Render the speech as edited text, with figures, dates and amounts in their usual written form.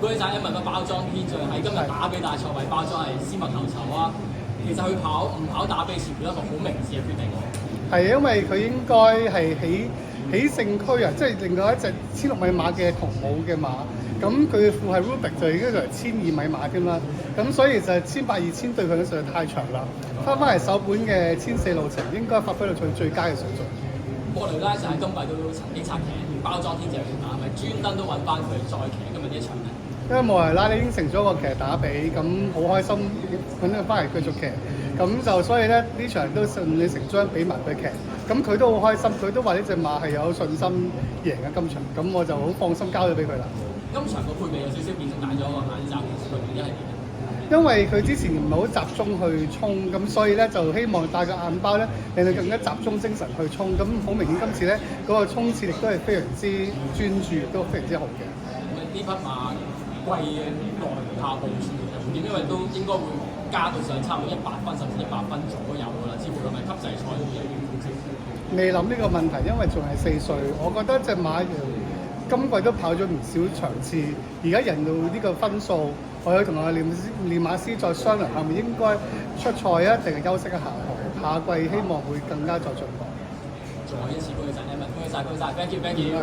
嗰啲仔因為個包裝天象喺今日打比大賽為包裝係絲襪頭籌啊，其實佢跑唔跑打比似乎一個好明智嘅決定喎。係因為佢應該係起勝區啊，即係另外一隻16米馬嘅同母嘅馬，咁佢副係 Rubik 就已經係1200米馬添啦，咁所以就1800、2000對佢實在太長啦。翻嚟首本嘅1400路程應該發揮到佢最佳嘅水準。莫雷拉就喺今季都曾經策騎包裝天象嘅馬，咪專登都揾翻佢再騎今日呢一場咧。因為莫雷拉你應承咗個騎打比，咁好開心揾佢翻嚟繼續騎，咁就所以咧呢場都順理成章俾埋佢騎，咁佢都好開心，佢都話呢隻馬係有信心贏嘅今場，咁我就好放心交咗俾佢啦。今場個配備有少少變，大咗個眼罩，其實佢原因係點？因為佢之前唔係好集中去衝，咁所以咧就希望帶個眼包咧，令佢更加集中精神去衝。咁好明顯今次咧嗰個衝刺力都係非常之專注，亦都非常之好嘅。呢匹馬季嘅內下部署點？因為都應該會加到上差唔多100分，甚至100分左右㗎啦。似乎佢咪級制賽都會有啲負擔。未諗呢個問題，因為仲係4歲，我覺得隻馬今季都跑咗唔少場次，而家贏到呢個分數，我要同我練馬師再商量，係咪應該出賽啊，定係休息一下？下季希望會更加再進步。再一次恭喜晒 Emma，恭喜晒 ，thank you，thank you。